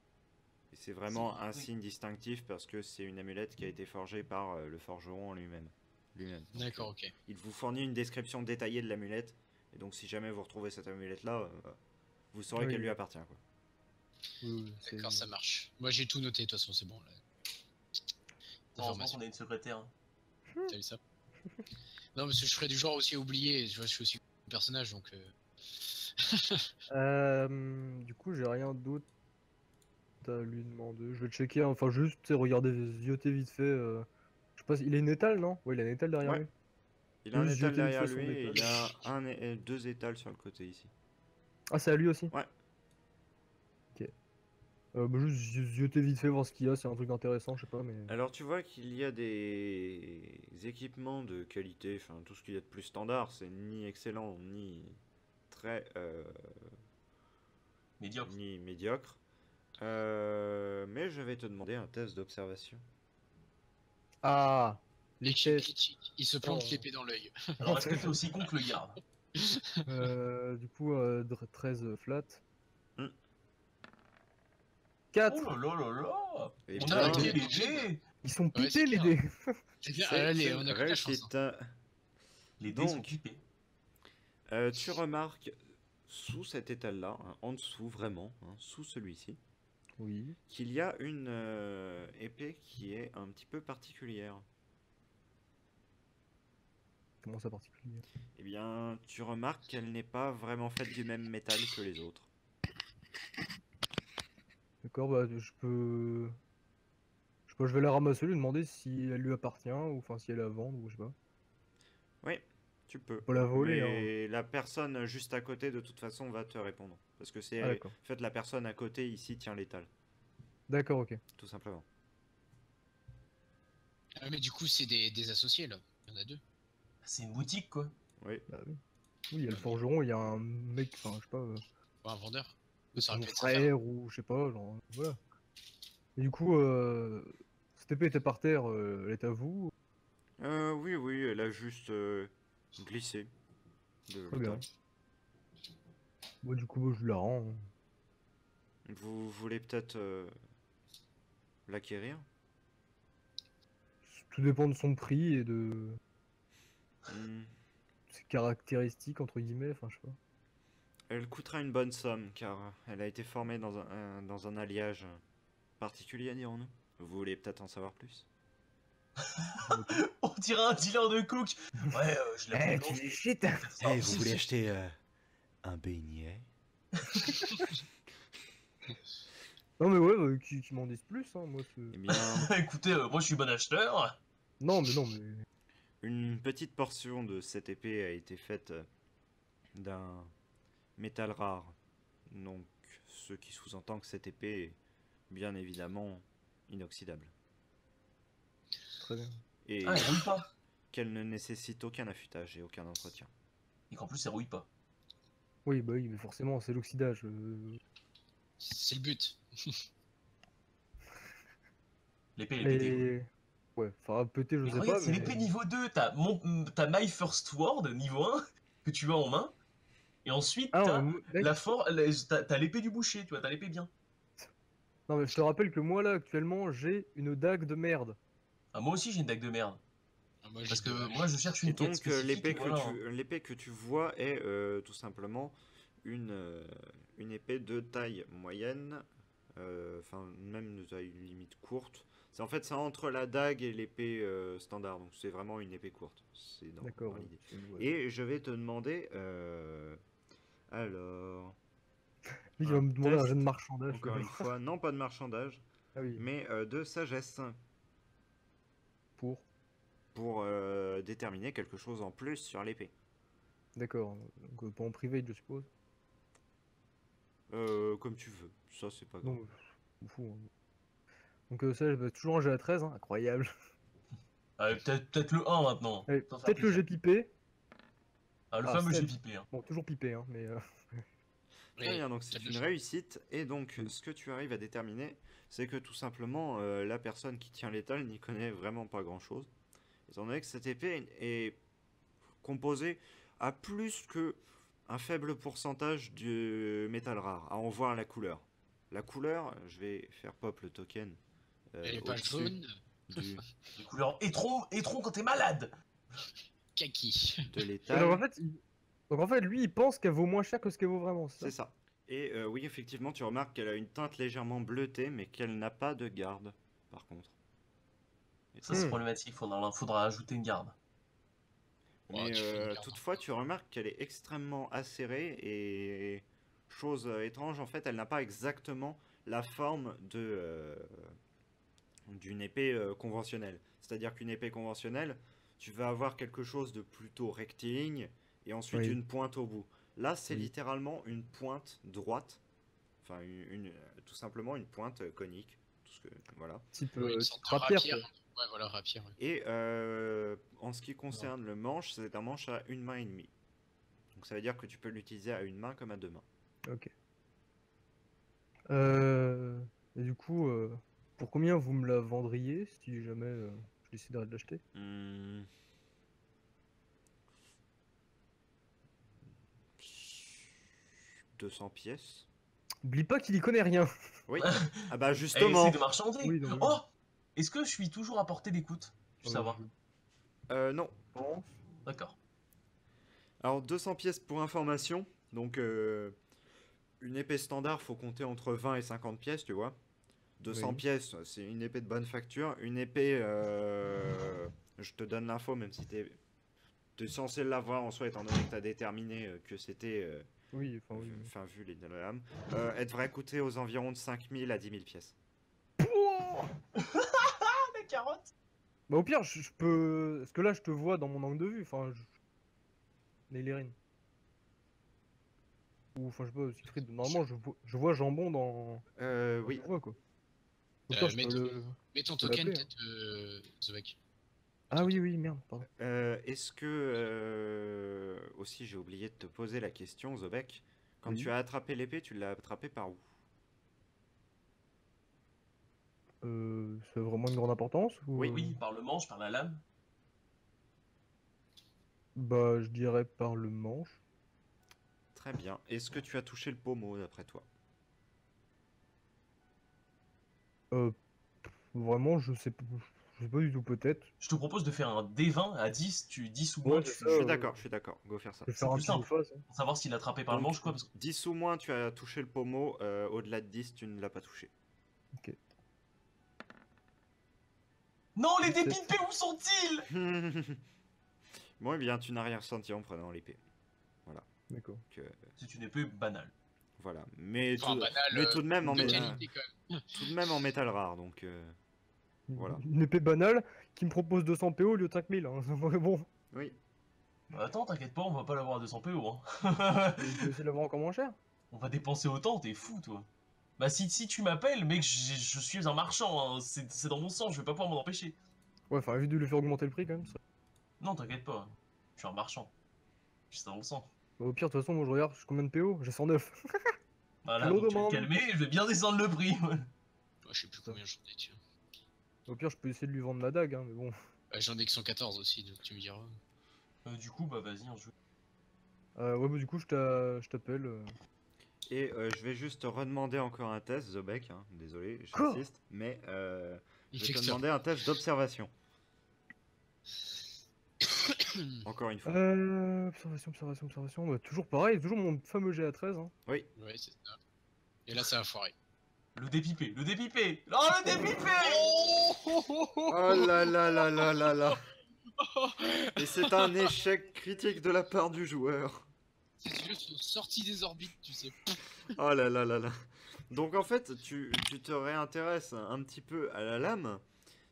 Et c'est vraiment un signe distinctif parce que c'est une amulette qui a été forgée par le forgeron lui-même. Donc, D'accord, ok. il vous fournit une description détaillée de l'amulette. Et donc si jamais vous retrouvez cette amulette-là, vous saurez Oui. qu'elle lui appartient, quoi. Oui, D'accord, ça marche. Moi j'ai tout noté, de toute façon, c'est bon. Là. Heureusement Information. qu'on a une secrétaire. T'as vu ça? Non, parce que je ferais du genre aussi oublié. Tu vois, je suis aussi un personnage, donc. Du coup, j'ai rien d'autre à lui demander. Je vais checker, enfin juste, tu sais, regarder, zioter vite fait. Je sais pas, il a une étale, non? Oui, il a une étale derrière Ouais. lui. Il a un Juste étal jeter vite derrière fait son lui et étal. il a deux étals sur le côté ici. Ah, c'est à lui aussi? Ouais. Ok. Bah, juste zioter vite fait, voir ce qu'il y a, c'est un truc intéressant, je sais pas, mais... Alors tu vois qu'il y a des équipements de qualité, enfin tout ce qu'il y a de plus standard, c'est ni excellent ni très Médiocre. ni médiocre. Mais je vais te demander un test d'observation. Ah! Les L'échec tests. critique. Il se plante Oh. l'épée dans l'œil. Alors, est-ce que t'es aussi con que le garde? Du coup, 13 flat. Hmm. 4! Oh là là là là! Eh On bien, a ok. gagné les dés! Ils sont Ouais, piqués c'est les clair. dés! C'est bien. c'est Allez, une on a que de la chance. réussite. Les dés sont Donc, pipés. tu remarques sous cet étal-là, hein, en dessous vraiment, hein, sous celui-ci, Oui. qu'il y a une épée qui est un petit peu particulière. Comment ça particulier? Eh bien, tu remarques qu'elle n'est pas vraiment faite du même métal que les autres. D'accord, bah je peux... Je sais pas, je vais la ramasser, lui demander si elle lui appartient, ou enfin si elle est à vendre, ou je sais pas. Oui, tu peux. Pas la voler, hein. Mais la personne juste à côté, de toute façon, va te répondre. Parce que c'est... Ah d'accord. En fait, la personne à côté, ici, tient l'étal. D'accord, ok. Tout simplement. Mais du coup, c'est des associés là. Il y en a deux. C'est une boutique, quoi. Oui. Bah oui. Oui, il y a le forgeron, il y a un mec, enfin je sais pas, Pas un vendeur. Ça son aurait pu être sa femme. frère, ou je sais pas, genre, voilà. Et du coup, cette épée était par terre, elle est à vous? Oui, oui, elle a juste glissé. De Très bien. l'étal. Moi du coup, bah, je la rends, hein. Vous voulez peut-être l'acquérir? Tout dépend de son prix et de Hmm. ses caractéristiques, entre guillemets, enfin je sais pas. Elle coûtera une bonne somme, car elle a été formée dans un alliage particulier, dirons-nous. Vous voulez peut-être en savoir plus? On dirait un dealer de coke. Ouais, je l'ai tu fais shit! acheter un beignet? Non mais ouais, qui m'en disent plus, hein, moi c'est... Eh bien, Écoutez, moi je suis bon acheteur. Non mais... Une petite portion de cette épée a été faite d'un métal rare. Donc, ce qui sous-entend que cette épée est bien évidemment inoxydable. Très bien. Et Ah, elle rouille pas. qu'elle ne nécessite aucun affûtage et aucun entretien. Et qu'en plus, elle rouille pas. Oui, bah oui, mais forcément, c'est l'oxydage. C'est le but. L'épée, elle est pétée. Et... Ouais, enfin, péter, je Mais sais regarde, pas, c'est mais... l'épée niveau 2. T'as My First Sword niveau 1 que tu as en main. Et ensuite, Ah t'as non, mais mec, t'as l'épée du boucher, tu vois, t'as l'épée bien. non, mais je te rappelle que moi, là, actuellement, j'ai une dague de merde. Ah, moi aussi, j'ai une dague de merde. Ah, moi, j'ai Parce que deux moi, je cherche Et une quête donc, spécifique. Et voilà, hein. l'épée que tu vois est tout simplement une épée de taille moyenne, enfin même de taille limite courte. C'est en fait c'est entre la dague et l'épée standard, donc c'est vraiment une épée courte. C'est D'accord. dans l'idée. Ouais. Et je vais te demander, alors, Lui, il va me demander un jet de test, marchandage. encore une fois, non pas de marchandage, Ah oui, mais de sagesse pour. pour déterminer quelque chose en plus sur l'épée. D'accord. Donc, pas en privé, je suppose. Comme tu veux, ça c'est pas grave. Non, je m'en fous, hein. Donc, ça, je vais toujours un jet à 13, hein. Incroyable. Peut-être le 1 maintenant. Allez, Ça va faire peut-être le plaisir. jet pipé. Ah, le Ah, fameux 7. GPP. Hein. Bon, toujours pipé, hein, mais... Très Et bien, donc t'as c'est de une la chance. réussite, et donc Oui. ce que tu arrives à déterminer, c'est que tout simplement la personne qui tient l'étal n'y connaît vraiment pas grand-chose, étant donné que cette épée est composée à plus que un faible pourcentage de métal rare, à en voir la couleur. La couleur, je vais faire pop le token Elle est pas au-dessus jaune, du, Les couleurs étron quand t'es malade. kaki. de Et l'étal. donc, en fait, lui, il pense qu'elle vaut moins cher que ce qu'elle vaut vraiment, c'est C'est ça? ça. Et oui, effectivement, tu remarques qu'elle a une teinte légèrement bleutée, mais qu'elle n'a pas de garde, par contre. Et Ça, c'est Hmm. problématique. Faudra ajouter une garde. Ouais, Mais tu fais une garde toutefois, tu remarques qu'elle est extrêmement acérée et chose étrange, en fait, elle n'a pas exactement la forme d'une épée conventionnelle. C'est-à-dire qu'une épée conventionnelle, tu vas avoir quelque chose de plutôt rectiligne et ensuite Oui. une pointe au bout. Là, c'est Oui. littéralement une pointe droite, enfin tout simplement une pointe conique. Tout ce que, voilà. Type, Ouais, une type sorte de rapière, rapière. quoi. Ouais, voilà, rapière. Ouais. Et en ce qui concerne le manche, c'est un manche à une main et demie. Donc ça veut dire que tu peux l'utiliser à une main comme à deux mains. Ok. Et du coup, pour combien vous me la vendriez si jamais je déciderais de l'acheter? Hmm. 200 pièces. Oublie pas qu'il y connaît rien. Oui. Ah bah Elle justement. essaie de marchander. Oui, non, mais oui. Oh, est-ce que je suis toujours à portée d'écoute? Je veux savoir. Non. pense. D'accord. Alors 200 pièces pour information. Donc une épée standard, faut compter entre 20 et 50 pièces, tu vois. 200 Oui. pièces, c'est une épée de bonne facture. Une épée, je te donne l'info, même si t'es censé l'avoir en soi, étant donné que t'as déterminé que c'était, Oui, enfin oui. enfin vu les lames, elle devrait coûter aux environs de 5000 à 10 000 pièces. Ah, la carotte. Bah au pire, je peux... Parce que là, je te vois dans mon angle de vue. Enfin, Neilérine. Ou, enfin, je sais pas, Siegfried. Normalement, je vois Jambon dans... Oui. Je vois, quoi. Au pire, je Mets peux ton, le... mets ton peux token, l'appeler, hein. peut-être, Zobek. Ah oui, oui, merde, pardon. Est-ce que aussi j'ai oublié de te poser la question, Zobek. Quand Oui. tu as attrapé l'épée, tu l'as attrapée par où? C'est vraiment une grande importance ou... Oui. Oui, par le manche, par la lame. Bah, je dirais par le manche. Très bien. Est-ce que tu as touché le pommeau d'après toi? Vraiment, je sais pas du tout, peut-être. Je te propose de faire un D20 à 10. Tu 10 ou Ouais, moins, c'est tu... ça. Je suis d'accord. Go faire ça. Je vais C'est faire un plus petit simple. face, hein. Pour savoir s'il a attrapé par le Donc, manche, quoi. Parce que... 10 ou moins, tu as touché le pommeau. Au-delà de 10, tu ne l'as pas touché. Ok. Non, les 17. dépipés, où sont-ils? Bon, eh bien, tu n'as rien ressenti en prenant l'épée. D'accord. Donc, C'est une épée banale. voilà. Mais, Enfin, banal, mais tout de même en de métal, qualité, quand même. tout de même en métal rare. Donc, Voilà. Une épée banale qui me propose 200 PO au lieu de 5000. Hein. Bon, Oui. Bah, attends, t'inquiète pas, on va pas l'avoir à 200 PO. Hein. je vais essayer de l'avoir encore moins cher. On va dépenser autant, t'es fou, toi. Bah, si tu m'appelles, mec, je suis un marchand, hein. C'est dans mon sang, je vais pas pouvoir m'en empêcher. Ouais, enfin, évite de lui faire augmenter le prix quand même. Non, t'inquiète pas, je suis un marchand. C'est dans le sang. Bah, au pire, de toute façon, moi je regarde, j'ai combien de PO? J'ai 109. Voilà, Je le donc tu vas te demande. calmer, je vais bien descendre le prix. Moi, je sais plus combien j'en ai, tiens. Au pire, je peux essayer de lui vendre ma dague, hein, mais bon. J'en ai que 114 aussi, donc tu me diras. Du coup, bah vas-y, on joue. Ouais, bah du coup, je t'appelle. Et je vais juste redemander encore un test, Zobek, hein, désolé, Quoi j'insiste, mais Il je fait vais que te ça. demander un test d'observation. Encore une fois. Observation. Bah, toujours pareil, toujours mon fameux GA13. Hein. Oui. Ouais, c'est ça. Et là, ça a foiré. Le dépipé, le dépipé. Oh, le dépipé. Oh là là là là là là. Et c'est un échec critique de la part du joueur. Ces yeux sont sortis des orbites, tu sais. Oh là là là là. Donc en fait, tu te réintéresses un petit peu à la lame.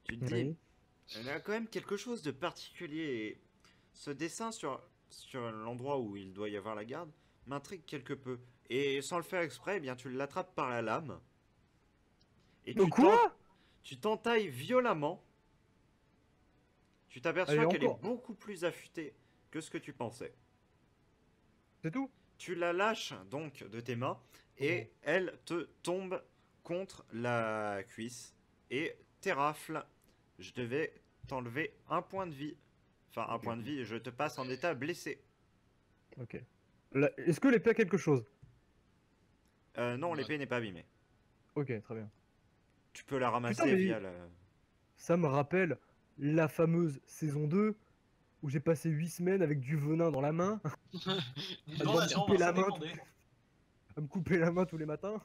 Tu te dis, Oui. il y a quand même quelque chose de particulier. Et ce dessin sur l'endroit où il doit y avoir la garde m'intrigue quelque peu. Et sans le faire exprès, eh bien tu l'attrapes par la lame. Et Quoi tu t'entailles violemment. Tu t'aperçois Allez, qu'elle est encore. beaucoup plus affûtée que ce que tu pensais. C'est tout? Tu la lâches donc de tes mains et elle te tombe contre la cuisse et t'érafle. Je devais t'enlever un point de vie. Enfin, un Ok. point de vie, je te passe en état blessé. Ok. Est-ce que l'épée a quelque chose? Non, Ouais. l'épée n'est pas abîmée. Ok, très bien. Tu peux la ramasser Putain, mais- via la... Ça me rappelle la fameuse saison 2 où j'ai passé 8 semaines avec du venin dans la main, Non, va attends, couper la ça main. dépendait. à me couper la main tous les matins.